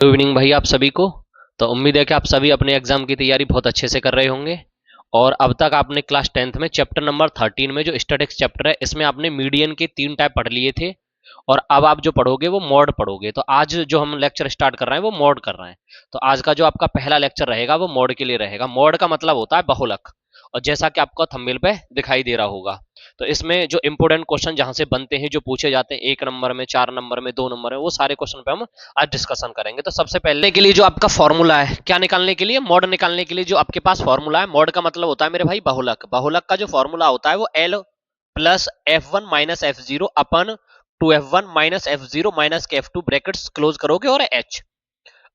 Good evening भाई आप सभी को। तो उम्मीद है कि आप सभी अपने एग्जाम की तैयारी बहुत अच्छे से कर रहे होंगे। और अब तक आपने क्लास 10th में चैप्टर नंबर 13 में जो स्टैटिक्स चैप्टर है इसमें आपने मीडियन के 3 टाइप पढ़ लिए थे। और अब आप जो पढ़ोगे वो मॉड पढ़ोगे। तो आज जो हम लेक्चर स्टार्ट कर रहे हैं वो मॉड कर रहे हैं। तो आज का जो आपका पहला लेक्चर रहेगा वो मॉड के लिए रहेगा। मॉड का मतलब होता है बहुलक। और जैसा कि आपको थंबनेल पे दिखाई दे रहा होगा, तो इसमें जो इंपोर्टेंट क्वेश्चन जहां से बनते हैं, जो पूछे जाते हैं 1 नंबर में, 4 नंबर में, 2 नंबर में, वो सारे क्वेश्चन पे हम आज डिस्कशन करेंगे। तो सबसे पहले के लिए जो आपका फॉर्मूला है, क्या निकालने के लिए, मॉड निकालने के लिए जो आपके पास फॉर्मूला है, मॉड का मतलब होता है मेरे भाई बहुलक। बहुलक का जो फॉर्मूला होता है वो L plus F1 minus F0 अपन 2F1 माइनस F0 माइनस के F2 ब्रैकेट्स क्लोज करोगे और H।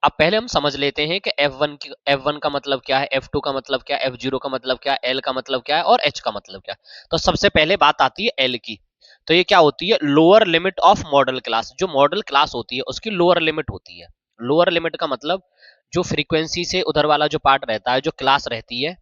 अब पहले हम समझ लेते हैं कि F1 का मतलब क्या है, F2 का मतलब क्या है, F0 का मतलब क्या है, L का मतलब क्या है और H का मतलब क्या है। तो सबसे पहले बात आती है L की। तो ये क्या होती है, lower limit of model class. जो मॉडल क्लास होती है उसकी लोअर लिमिट होती है। लोअर लिमिट का मतलब जो फ्रीक्वेंसी से उधर वाला जो पार्ट रहता है, जो क्लास रहती है,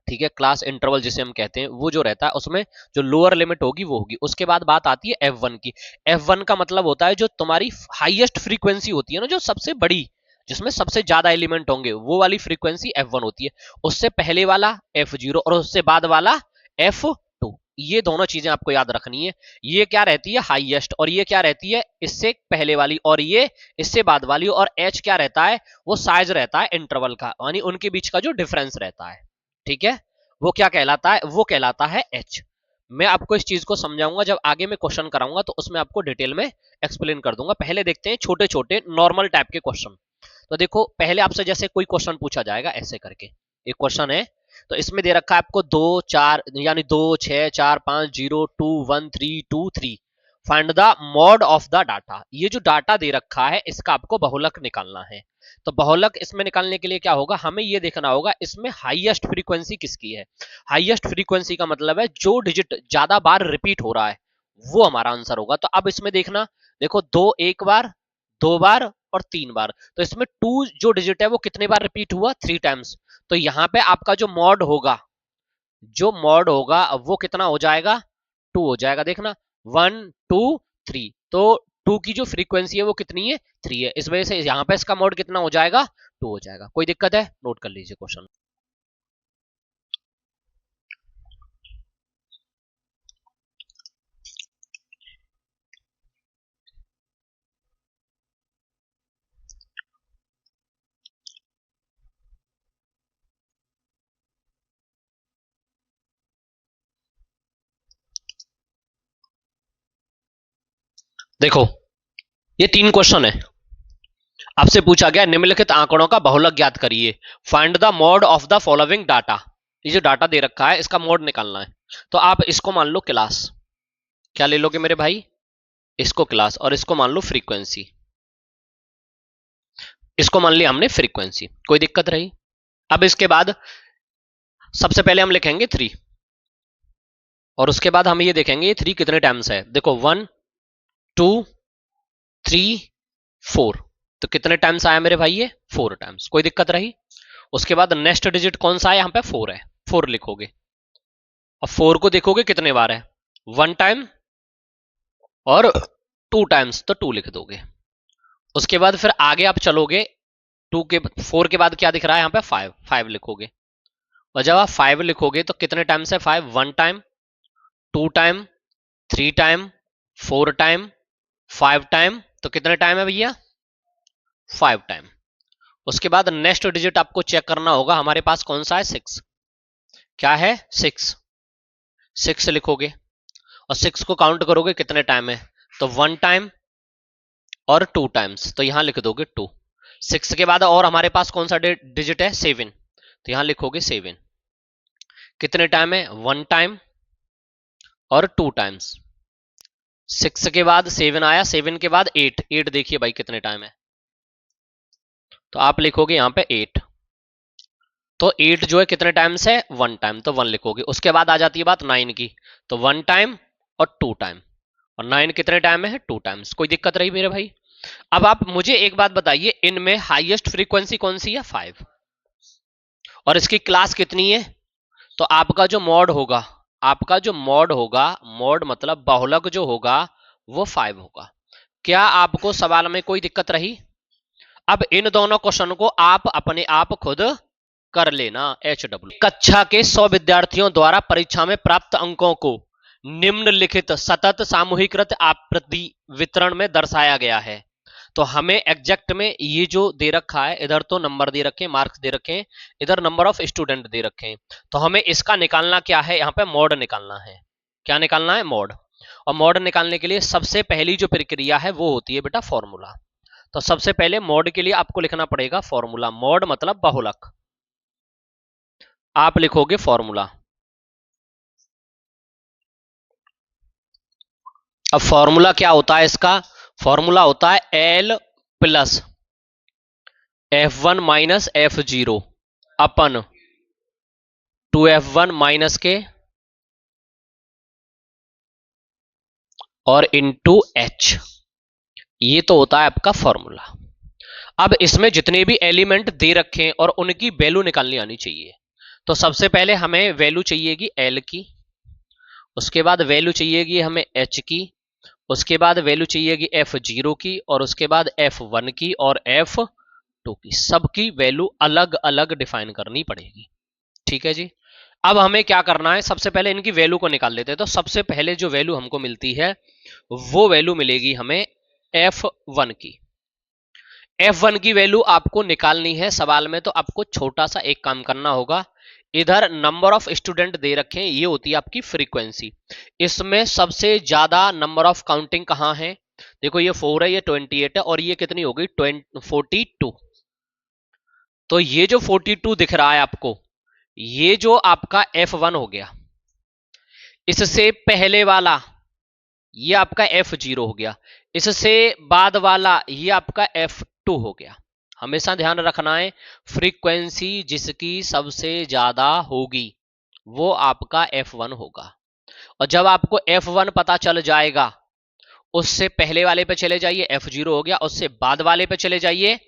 ठीक है, क्लास इंटरवल जिसे हम कहते हैं, वो जो रहता है उसमें जो लोअर लिमिट होगी वो होगी। उसके बाद बात आती है F1 की। F1 का मतलब होता है जो तुम्हारी हाईएस्ट फ्रीक्वेंसी होती है ना, जो सबसे बड़ी, जिसमें सबसे ज्यादा एलिमेंट होंगे, वो वाली फ्रीक्वेंसी F1 होती है। उससे पहले वाला F0 और उससे बाद वाला F2। ये दोनों चीजें आपको याद रखनी है। ये क्या रहती है, हाईएस्ट, और ये क्या रहती है, इससे पहले वाली, और ये इससे बाद वाली। और H क्या रहता है, वो साइज रहता है इंटरवल का, यानी उनके बीच का जो डिफरेंस रहता है। ठीक है, वो क्या कहलाता है, वो कहलाता है H। मैं आपको इस चीज को समझाऊंगा, जब आगे मैं क्वेश्चन कराऊंगा तो उसमें आपको डिटेल में एक्सप्लेन कर दूंगा। पहले देखते हैं छोटे छोटे नॉर्मल टाइप के क्वेश्चन। तो देखो, पहले आपसे जैसे कोई क्वेश्चन पूछा जाएगा ऐसे करके, एक क्वेश्चन है, तो इसमें दे रखा है आपको 2 4, यानी 2 6 4 5 0 2 1 3 2 3। Find the mod of the data. ये जो डाटा दे रखा है इसका आपको बहुलक निकालना है। तो बहुलक इसमें निकालने के लिए क्या होगा, हमें ये देखना होगा इसमें हाईएस्ट फ्रीक्वेंसी किसकी है। हाईएस्ट फ्रीक्वेंसी का मतलब है जो डिजिट ज्यादा बार रिपीट हो रहा है, वो हमारा आंसर होगा। तो अब इसमें देखना, देखो, दो एक बार, 2 बार और 3 बार। तो इसमें 2 जो डिजिट है वो कितने बार रिपीट हुआ, 3 टाइम्स। तो यहां पे आपका जो मॉड होगा, जो मॉड होगा वो कितना हो जाएगा, 2 हो जाएगा। देखना, 1 2 3। तो 2 की जो फ्रीक्वेंसी है वो कितनी है, 3 है। इस वजह से यहां पे इसका मॉड कितना हो जाएगा, 2 हो जाएगा। कोई दिक्कत है, नोट कर लीजिए क्वेश्चन। देखो, ये 3 क्वेश्चन है। आपसे पूछा गया निम्नलिखित आंकड़ों का बहुलक ज्ञात करिए। Find the mod of the following data. ये जो डाटा दे रखा है इसका मॉड निकालना है। तो आप इसको मान लो क्लास, क्या ले लोगे मेरे भाई, इसको क्लास, और इसको मान लो फ्रीक्वेंसी। इसको मान लिया हमने फ्रीक्वेंसी, कोई दिक्कत रही। अब इसके बाद सबसे पहले हम लिखेंगे 3, और उसके बाद हम ये देखेंगे ये 3 कितने टाइम्स है। देखो, 1 2 3 4। तो कितने टाइम्स आया मेरे भाई, ये 4 टाइम्स। कोई दिक्कत रही। उसके बाद नेक्स्ट डिजिट कौन सा है, यहां पे 4 है, 4 लिखोगे। अब 4 को देखोगे कितने बार है, 1 टाइम और 2 टाइम्स, तो 2 लिख दोगे। उसके बाद फिर आगे आप चलोगे, 4 के बाद क्या दिख रहा है, यहां पे 5, 5 लिखोगे। और जब आप 5 लिखोगे तो कितने टाइम्स है 5, 1 time, 2 time, 3 time, 4 time, 5 time. तो कितने टाइम है भैया, 5 टाइम। उसके बाद नेक्स्ट डिजिट आपको चेक करना होगा, हमारे पास कौन सा है, 6। क्या है, 6, 6 लिखोगे। और 6 को काउंट करोगे कितने टाइम है, तो 1 टाइम और 2 टाइम्स, तो यहां लिख दोगे 2। 6 के बाद और हमारे पास कौन सा डिजिट है, 7। तो यहां लिखोगे 7। कितने टाइम है, 1 टाइम और 2 टाइम्स। 6 के बाद 7 आया, 7 के बाद 8, 8 देखिए भाई कितने टाइम है, तो आप लिखोगे यहां पे 8। तो 8 जो है कितने टाइम्स है, 1 टाइम, तो 1 लिखोगे। उसके बाद आ जाती है बात 9 की, तो 1 टाइम और 2 टाइम। और 9 कितने टाइम में है, 2 टाइम्स। कोई दिक्कत रही मेरे भाई। अब आप मुझे एक बात बताइए, इनमें हाईएस्ट फ्रीक्वेंसी कौन सी है, 5, और इसकी क्लास कितनी है। तो आपका जो मॉड होगा, आपका जो मॉड होगा, मॉड मतलब बहुलक जो होगा, वो 5 होगा। क्या आपको सवाल में कोई दिक्कत रही। अब इन दोनों क्वेश्चन को आप अपने आप खुद कर लेना। HW कक्षा के 100 विद्यार्थियों द्वारा परीक्षा में प्राप्त अंकों को निम्नलिखित सतत सामूहिकृत आप्रति वितरण में दर्शाया गया है। तो हमें एग्जैक्ट में ये जो दे रखा है, इधर तो नंबर दे रखे, मार्क्स दे रखे, इधर नंबर ऑफ स्टूडेंट दे रखे, तो हमें इसका निकालना क्या है, यहाँ पे मॉड निकालना है। क्या निकालना है? मॉड। और मॉड निकालने के लिए सबसे पहली जो प्रक्रिया है वो होती है बेटा फॉर्मूला। तो सबसे पहले मॉड के लिए आपको लिखना पड़ेगा फॉर्मूला। मॉड मतलब बहुलक। आप लिखोगे फॉर्मूला। अब फॉर्मूला क्या होता है इसका? फॉर्मूला होता है L plus F1 minus F0 अपन 2F1 माइनस के और इंटू H। ये तो होता है आपका फॉर्मूला। अब इसमें जितने भी एलिमेंट दे रखे हैं और उनकी वैल्यू निकालनी आनी चाहिए। तो सबसे पहले हमें वैल्यू चाहिएगी L की, उसके बाद वैल्यू चाहिएगी हमें H की, उसके बाद वैल्यू चाहिएगी F0 की, और उसके बाद F1 की और F2 की। सबकी वैल्यू अलग अलग डिफाइन करनी पड़ेगी। ठीक है जी। अब हमें क्या करना है, सबसे पहले इनकी वैल्यू को निकाल लेते हैं। तो सबसे पहले जो वैल्यू हमको मिलती है वो वैल्यू मिलेगी हमें F1 की। F1 की वैल्यू आपको निकालनी है सवाल में, तो आपको छोटा सा एक काम करना होगा। इधर नंबर ऑफ स्टूडेंट दे रखे हैं, ये होती है आपकी फ्रीक्वेंसी। इसमें सबसे ज्यादा नंबर ऑफ काउंटिंग कहां है? देखो ये 4 है, ये 28 है, और ये कितनी हो गई 42। तो ये जो 42 दिख रहा है आपको, ये जो आपका F1 हो गया। इससे पहले वाला ये आपका F0 हो गया, इससे बाद वाला ये आपका F2 हो गया। हमेशा ध्यान रखना है, फ्रीक्वेंसी जिसकी सबसे ज्यादा होगी वो आपका F1 होगा। और जब आपको F1 पता चल जाएगा, उससे पहले वाले पे चले जाइए, F0 हो गया, उससे बाद वाले पे चले जाइए,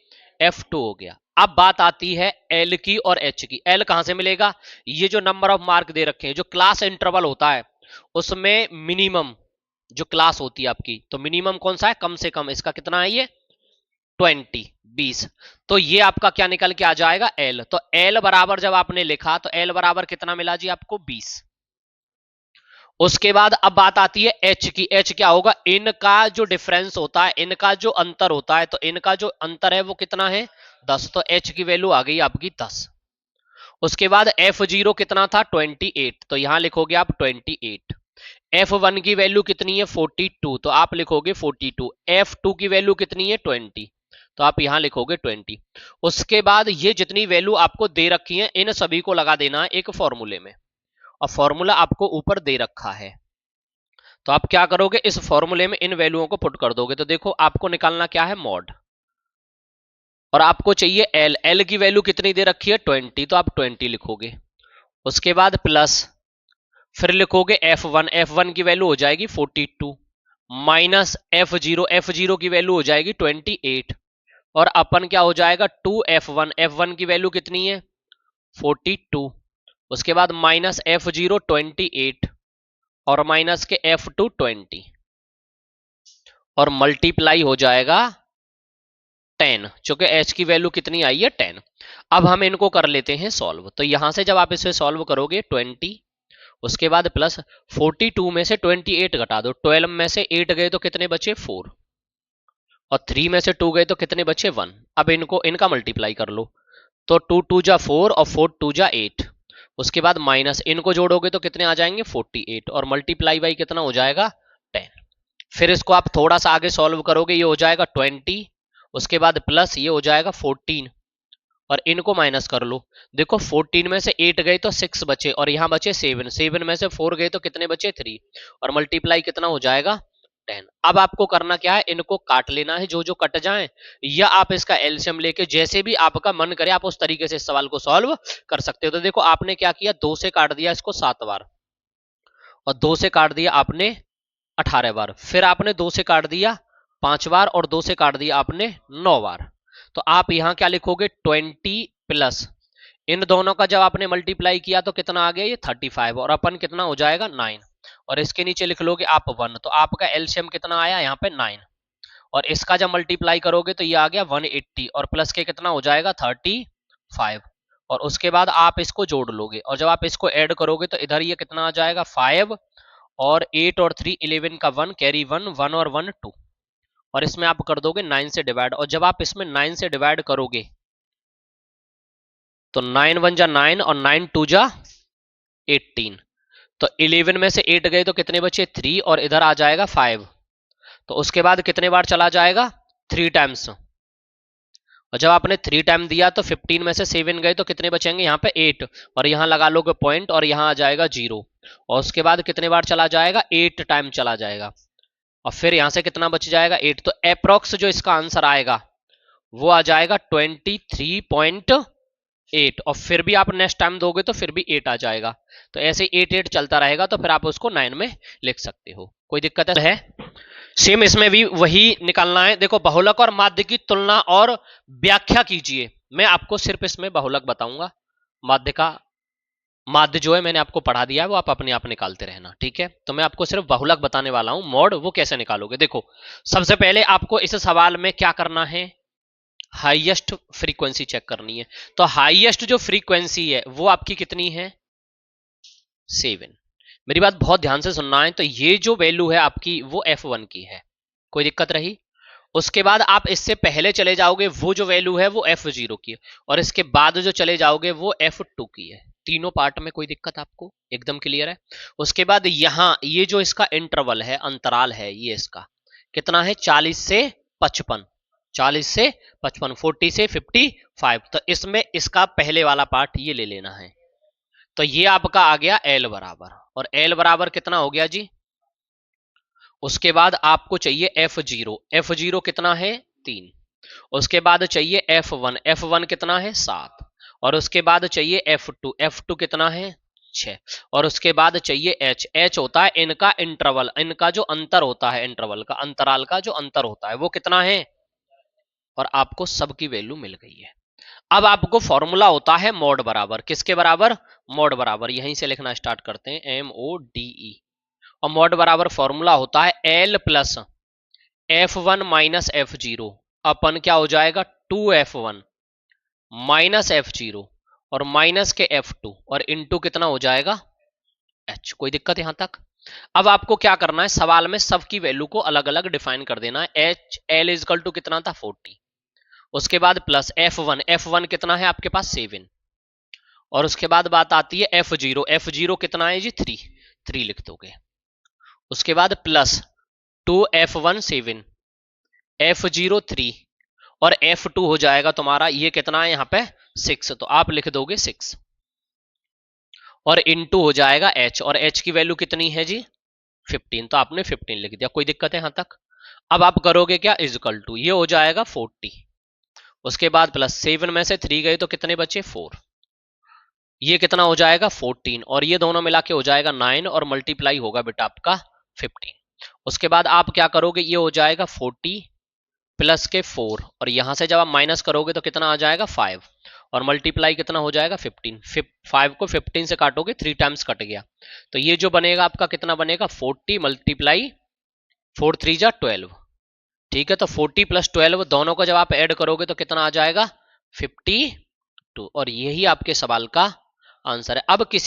F2 हो गया। अब बात आती है L की और H की। L कहां से मिलेगा? ये जो नंबर ऑफ मार्क दे रखे हैं, जो क्लास इंटरवल होता है उसमें मिनिमम जो क्लास होती है आपकी, तो मिनिमम कौन सा है? कम से कम। इसका कितना है? ये 20। तो ये आपका क्या निकल के आ जाएगा? L। तो L बराबर जब आपने लिखा तो L बराबर कितना मिला जी आपको? 20। उसके बाद अब बात आती है H की। H क्या होगा? इनका जो डिफरेंस होता है, इनका जो अंतर होता है, तो इनका जो अंतर है वो कितना है? 10। तो H की वैल्यू आ गई आपकी 10। उसके बाद F0 कितना था? 28। तो यहां लिखोगे आप 28। F1 की वैल्यू कितनी है? 42। तो आप लिखोगे 42। F2 की वैल्यू कितनी है? 20। तो आप यहां लिखोगे 20। उसके बाद ये जितनी वैल्यू आपको दे रखी है, इन सभी को लगा देना है एक फॉर्मूले में, और फॉर्मूला आपको ऊपर दे रखा है। तो आप क्या करोगे? इस फॉर्मूले में इन वैल्यूओं को पुट कर दोगे। तो देखो आपको निकालना क्या है? मॉड। और आपको चाहिए L। L की वैल्यू कितनी दे रखी है? 20। तो आप 20 लिखोगे। उसके बाद प्लस, फिर लिखोगे F1। F1 की वैल्यू हो जाएगी 42 माइनस F0। F0 की वैल्यू हो जाएगी 28, और अपन क्या हो जाएगा? 2F1। F1 की वैल्यू कितनी है? 42। उसके बाद माइनस F0 28, और माइनस के F2 20, और मल्टीप्लाई हो जाएगा 10, चूंकि H की वैल्यू कितनी आई है? 10। अब हम इनको कर लेते हैं सॉल्व। तो यहां से जब आप इसे सॉल्व करोगे 20, उसके बाद प्लस 42 में से 28 घटा दो, 12 में से 8 गए तो कितने बचे? 4, और 3 में से 2 गए तो कितने बचे? 1। अब इनको इनका मल्टीप्लाई कर लो, तो 2 2 जा 4 और 4 2 जा 8। उसके बाद माइनस, इनको जोड़ोगे तो कितने आ जाएंगे? 48, और मल्टीप्लाई बाई कितना हो जाएगा? 10। फिर इसको आप थोड़ा सा आगे सॉल्व करोगे, ये हो जाएगा 20, उसके बाद प्लस ये हो जाएगा 14, और इनको माइनस कर लो। देखो 14 में से 8 गए तो 6 बचे, और यहां बचे 7। 7 में से 4 गए तो कितने बचे? 3, और मल्टीप्लाई कितना हो जाएगा? 10। अब आपको करना क्या है? इनको काट लेना है, जो जो कट जाए, या आप इसका एलसीएम लेके जैसे भी आपका मन करे आप उस तरीके से इस सवाल को सॉल्व कर सकते हो। तो देखो आपने क्या किया, 2 से काट दिया इसको 7 बार, और 2 से काट दिया आपने 18 बार, फिर आपने 2 से काट दिया 5 बार, और 2 से काट दिया आपने 9 बार। तो आप यहां क्या लिखोगे? 20 प्लस इन दोनों का जब आपने मल्टीप्लाई किया तो कितना आ गया? ये 35, और अपन कितना हो जाएगा? 9, और इसके नीचे लिख लोगे आप 1। तो आपका एलसीएम कितना आया यहाँ पे? 9। और इसका जब मल्टीप्लाई करोगे तो ये आ गया 180 और प्लस के कितना हो जाएगा 35 और उसके बाद आप इसको जोड़ लोगे और जब आप इसको ऐड करोगे तो इधर ये कितना आ जाएगा 5 और 8 और 3 11 का 1 कैरी 1 1 और 1 2 और इसमें आप कर दोगे 9 से डिवाइड और जब आप इसमें 9 से डिवाइड करोगे तो 9 1 जा 9 और 9 2 जा 18 तो 11 में से 8 गए तो कितने बचे 3 और इधर आ जाएगा 5 तो उसके बाद कितने बार चला जाएगा 3 टाइम्स और जब आपने 3 टाइम दिया तो 15 में से 7 गए तो कितने बचेंगे यहाँ पे 8 और यहाँ लगा लोगे पॉइंट और यहाँ आ जाएगा 0 और उसके बाद कितने बार चला जाएगा 8 टाइम चला जाएगा और फिर यहाँ से कितना बच जाएगा 8 तो अप्रोक्स जो इसका आंसर आएगा वो आ जाएगा 23.8 और फिर भी आप नेक्स्ट टाइम दोगे तो फिर भी 8 आ जाएगा तो ऐसे 8 चलता रहेगा तो फिर आप उसको 9 में लिख सकते हो। कोई दिक्कत है? सेम इसमें भी वही निकालना है। देखो बहुलक और माध्य की तुलना और व्याख्या कीजिए। मैं आपको सिर्फ इसमें बहुलक बताऊंगा, माध्य जो है मैंने आपको पढ़ा दिया है वो आप अपने आप निकालते रहना, ठीक है। तो मैं आपको सिर्फ बहुलक बताने वाला हूं, मॉड वो कैसे निकालोगे। देखो सबसे पहले आपको इस सवाल में क्या करना है, हाईएस्ट फ्रीक्वेंसी चेक करनी है। तो हाईएस्ट जो फ्रीक्वेंसी है वो आपकी कितनी है 7। मेरी बात बहुत ध्यान से सुनना है। तो ये जो वैल्यू है आपकी वो F1 की है, कोई दिक्कत रही। उसके बाद आप इससे पहले चले जाओगे वो जो वैल्यू है वो F0 की है और इसके बाद जो चले जाओगे वो F2 की है। तीनों पार्ट में कोई दिक्कत आपको एकदम क्लियर है। उसके बाद यहां ये जो इसका इंटरवल है, अंतराल है, ये इसका कितना है 40 से 55, 40 से 55, 40 से 55। तो इसमें इसका पहले वाला पार्ट ये ले लेना है। तो ये आपका आ गया L बराबर और L बराबर कितना हो गया जी। उसके बाद आपको चाहिए F0, F0 कितना है 3। उसके बाद चाहिए F1, F1 कितना है 7 और उसके बाद चाहिए F2, F2 कितना है 6 और उसके बाद चाहिए H, H होता है इनका इंटरवल, इनका जो अंतर होता है इंटरवल का, अंतराल का जो अंतर होता है वो कितना है और आपको सबकी वैल्यू मिल गई है। अब आपको फॉर्मूला होता है मॉड बराबर, किसके बराबर, मॉड बराबर। यहीं से लिखना स्टार्ट करते हैं MODE और मॉड बराबर फॉर्मूला होता है L plus F1 minus F0 अपन क्या हो जाएगा 2F1 माइनस F0 और माइनस के F2 और इनटू कितना हो जाएगा H। कोई दिक्कत यहां तक? अब आपको क्या करना है, सवाल में सबकी वैल्यू को अलग अलग डिफाइन कर देना है। L इजकल टू कितना था 40, उसके बाद प्लस F1, F1 कितना है आपके पास 7 और उसके बाद बात आती है F0, F0 कितना है जी 3 लिख दोगे। उसके बाद प्लस 2F1 7, F0 3 और F2 हो जाएगा तुम्हारा ये कितना है यहाँ पे 6 तो आप लिख दोगे 6 और इनटू हो जाएगा H और H की वैल्यू कितनी है जी 15 तो आपने 15 लिख दिया। कोई दिक्कत है यहां तक? अब आप करोगे क्या इजकल टू ये हो जाएगा 40, उसके बाद प्लस 7 में से 3 गए तो कितने बचे 4, ये कितना हो जाएगा 14 और ये दोनों मिला के हो जाएगा 9 और मल्टीप्लाई होगा बेटा आपका 15। उसके बाद आप क्या करोगे ये हो जाएगा 40 प्लस के 4 और यहां से जब आप माइनस करोगे तो कितना आ जाएगा 5 और मल्टीप्लाई कितना हो जाएगा 15। 5 को 15 से काटोगे 3 टाइम्स कट गया तो ये जो बनेगा आपका कितना बनेगा 40 मल्टीप्लाई 4 3 जा 12, ठीक है। तो 40 प्लस 12 दोनों को जब आप ऐड करोगे तो कितना आ जाएगा 52 और यही आपके सवाल का आंसर है। अब किसी